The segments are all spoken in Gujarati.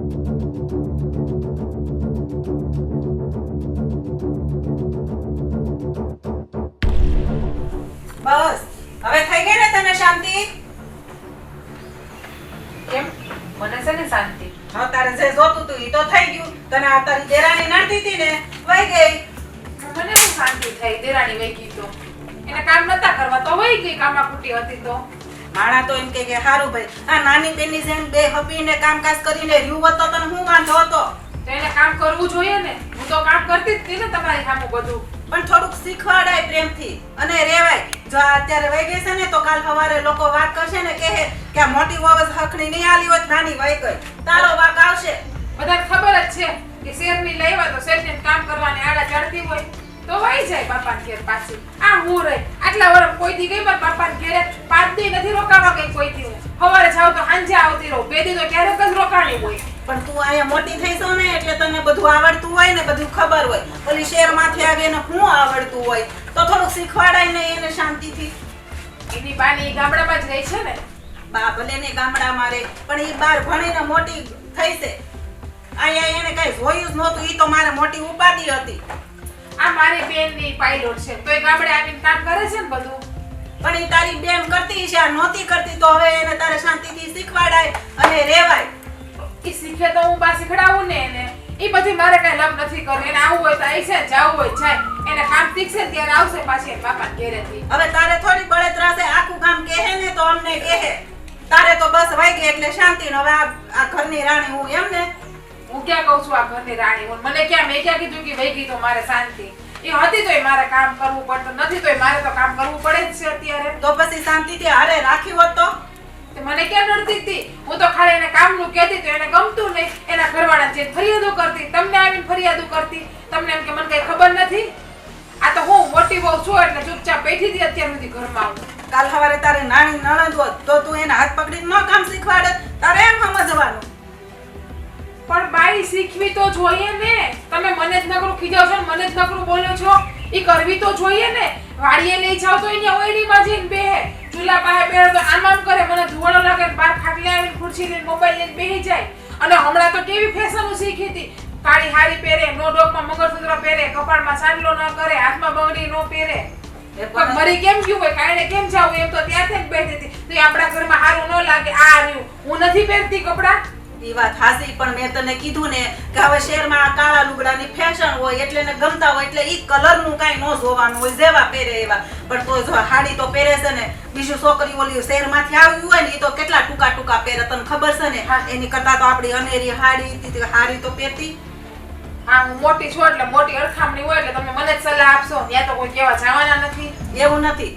બસ હવે થઈ ગઈ ને તને શાંતિ? કેમ મને છે ને શાંતિ? હા, તારે જે જોતું તું ઈ તો થઈ ગયું. તને આ તારી દેરાણી નડતી હતી ને વઈ ગઈ. મને શું શાંતિ થઈ? દેરાણી વઈ ગઈ તો એને કામ નતા કરવા તો વઈ ગઈ. કામાકુટી હતી તો માણા તો એમ કે હારું ભાઈ આ નાની બેનની જેમ બે હપીને કામકાજ કરીને રહ્યું હોત તો તને હું વાંધો હતો? તો એને કામ કરવું જોઈએ ને. હું તો કામ કરતી જ હતી ને તમારી સામે બધું. પણ થોડુંક શીખવાડાય પ્રેમથી અને રેવાય. જો આ અત્યારે વઈ ગઈ છે ને તો કાલ સવારે લોકો વાત કરશે ને કે આ મોટી વહુ હકની નહીં આલી હોત નાની વઈ ગઈ. તારો વાક આવશે. બધાને ખબર જ છે કે શેરની લાવ્યા તો શેરને કામ કરવાની આડા ચડતી હોય તો વઈ જાય બાપાને ઘેર પાછી. આ હું રહી આટલા વર્ષ કોઈ દી ગઈ મારા બાપાને ઘેરે 5 દી નથી રોકાવા ગઈ કોઈ દી. સવારે જાવ તો સાંજે આવતી રહું. 2 દી તો ક્યારેક જ રોકાણી હોય. પણ તું અહીંયા મોટી થઈ છો ને એટલે તને બધું આવડતું હોય ને બધું ખબર હોય. ઓલી શહેરમાંથી આવીને હું આવડતું હોય તો થોડુંક શીખવાડાય ને એને શાંતિથી. એની બાની ગામડામાં જ રહી છે ને. બા ભલે ને ગામડામાં રહે પણ એ બાર ભણીને મોટી થઈ છે. અહીંયા એને કઈ જોયું જ નહોતું. ઈ તો મારે મોટી ઉપાધિ હતી. આ મારી બેનની પાયલોટ છે તો એ ગામડે આવીને કામ કરે છે ને બધું. પણ ઈ તારી બેન કરતી છે આ નહોતી કરતી તો હવે એને તારે શાંતિથી શીખવાડાય અને રેવાય. ઈ શીખે તો હું બા શીખડાવું ને એને. ઈ બધી મારે કઈ લપ નથી કરવું. એને આવવું હોય તો આવી છે, જવું હોય જાય. એને કામ શીખશે ને ત્યારે આવશે પાછી એના બાપાને ઘેરેથી. હવે તારે થોડી બળતરા છે. આખું કામ કહે ને તો અમને કહે. તારે તો બસ વઈ ગઈ એટલે શાંતિ. હવે આ ઘરની રાણી હું એમ ને. હું ક્યાં કહું છું આ ઘરની રાણી હું? મને ક્યાં મેં ક્યાં કીધું કે વઈ ગઈ તો મારે શાંતિ? એ હતી તોય મારે કામ કરવું પડતું નથી તોય મારે તો કામ કરવું પડે જ છે અત્યારે. તો પછી શાંતિથી હારે રાખી હોત તો? તે મને ક્યાં નડતી હતી? હું તો ખાલી એને કામનું કહેતી તો એને ગમતું નહીં. એના ઘરવાળા જે ફરિયાદો કરતી, તમને આવીને ફરિયાદો કરતી. તમને એમ કે મને કઈ ખબર નથી. આ તો હું મોટી બહુ છું એટલે ચૂપચાપ બેઠી હતી અત્યાર સુધી ઘરમાં. કાલ સવારે તારે નાની નણંદ હોત તો તું એને હાથ પકડીને ન કામ શીખવાડે. તારે એમ સમજવાનું. પણ બાઈ શીખવી તો જોઈએ ને. તમે મને જ નકરું ખીજાવ છો ને મને જ નકરું બોલો છો. ઈ કરવી તો જોઈએ ને. વાડીએ લઈ જાવ તો અહીંયા ઓયડીમાં જઈને બેહે. ચૂલા પાસે બેહે તો આમ આમ કરે. મને ધુવાડો લાગે ને બહાર ખાટલે આવીને ખુરશી લઈને મોબાઈલ લઈને બેહી જાય. અને હમણાં તો કેવી ફેશન શીખી હતી. કાળી હાડી પહેરે, નો ડોકમાં મંગળસૂત્ર પહેરે, કપાળમાં ચાંદલો ન કરે, હાથમાં બંગડી ન પહેરે. પણ મરી કેમ ગયું હોય? કાંઈને કેમ જાવ એમ તો ત્યાંથી જ બેઠી હતી. તો આપણા ઘરમાં સારું ન લાગે. આ રહ્યું હું નથી પહેરતી કપડાં. ઈ વાત હાસી. પણ મેં તને કીધું ને કે હવે શહેરમાં આ કાળા લુગડાની ફેશન હોય એટલે ને ગમતા હોય એટલે ઈ કલરનું કાંઈ ન જોવાનું હોય. જેવા પહેરે એવા. પણ તો જો હાડી તો પહેરે છે ને. બીજું છોકરી ઓલી શહેરમાંથી આવ્યું હોય ને ઈ તો કેટલા ટૂંકા ટૂંકા પહેરે. તને ખબર છે ને? એની કરતા તો આપણી અનેરી હાડી તો પહેરતી. હા હું મોટી છું એટલે મોટી અરખામણી હોય એટલે તમે મને જ સલાહ આપશો. ત્યાં તો કોઈ કહેવા જવાના નથી. એવું નથી.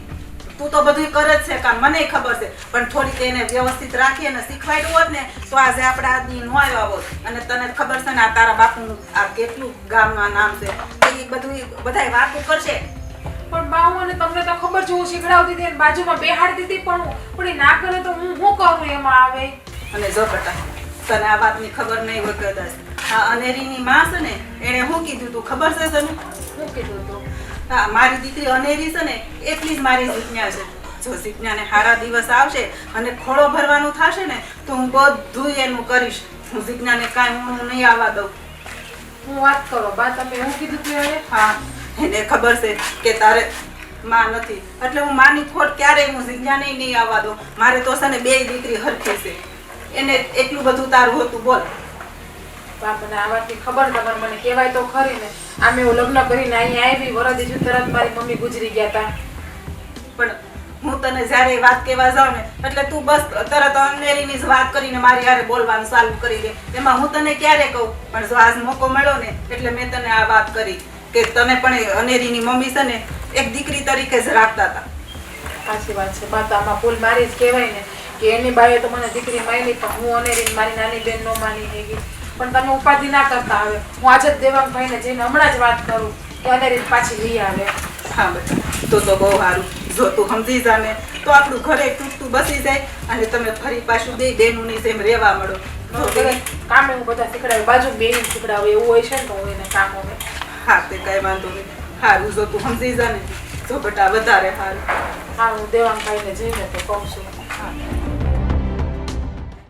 તું તો બધું કરે જ છે કામ. મને ખબર છે. પણ થોડીક એને વ્યવસ્થિત રાખી અને શીખવાડ્યું હોત ને તો આજે આપણા આદમી નો આવ્યા હોત. અને તને ખબર છે ને આ તારા બાપુનું આ કેટલું ગામમાં નામ છે. એ બધું બધાય વાતો કરશે. પણ બા મને તમને તો ખબર છે હું શીખડાવતી હતી અને બાજુમાં બેહાડતી હતી પણ એ ના કરે તો હું શું કરું એમાં આવે. અને જો બેટા તને આ વાતની ખબર નહીં હોય કદાચ. આ અનેરીની માં છે ને એને શું કીધું તું ખબર છે તને? શું કીધું તું? હા મારી દીકરી અનેરી છે ને એટલી જ મારી જીજ્ઞા છે. જો જીજ્ઞાને સારા દિવસ આવશે અને ખોળો ભરવાનું થશે ને તો હું બધું એનું કરીશ. હું જીજ્ઞાને કાંઈ હું નહીં આવવા દઉં. હું વાત કરો બા તમે હું કીધું તું હવે? હા એને ખબર છે કે તારે માં નથી એટલે હું માની ખોટ ક્યારેય હું જીજ્ઞાને નહીં આવવા દઉં. મારે તો છે ને બે દીકરી હરખી છે. એને એટલું બધું તારું હતું બોલ. બાપને આ વાતની ખબર તમારે મને કહેવાય તો ખરી ને. આમે હું લગ્ન કરીને અહીંયા આવી વરદી છું તરત મારી મમ્મી ગુજરી ગયા હતા. પણ હું તને જ્યારે વાત કહેવા જાઉં ને એટલે તું બસ તરત અનેરીની જ વાત કરીને મારી હારે બોલવાનું ચાલુ કરી દે. એમાં હું તને ક્યારે કહું? પણ જો આજ મોકો મળ્યો ને એટલે મેં તને આ વાત કરી કે તને પણ અનેરીની મમ્મી છે ને એક દીકરી તરીકે જ રાખતા હતા. સાચી વાત છે બા. તો આમાં ભૂલ મારી જ કહેવાય ને કે એની બાઈએ તો મને દીકરી માની પણ હું અનેરીને મારી નાની બેન નો માની ગઈ. પણ તમે ઉપાધિ ના કરતા. હવે હું આજે જ દેવાંગભાઈને જઈને હમણાં જ વાત કરું કે અનેરી પાછી લઈ આવે. હા બેટા તો બહુ સારું. જો તું સમજી જાને તો આપણું ઘરે તૂટતું બસી જાય અને તમે ફરી પાછું બે બહેનોની જેમ રહેવા મળો. કામે હું બધા શીખડાવું બાજુ બેન શીખડાવું એવું હોય છે ને તો હું એને કામ હવે. હા તે કઈ વાંધો નહીં. સારું જો તું સમજી જાને તો બેટા વધારે સારું. હા હું દેવાંગભાઈને જઈને તો કહું છું. હા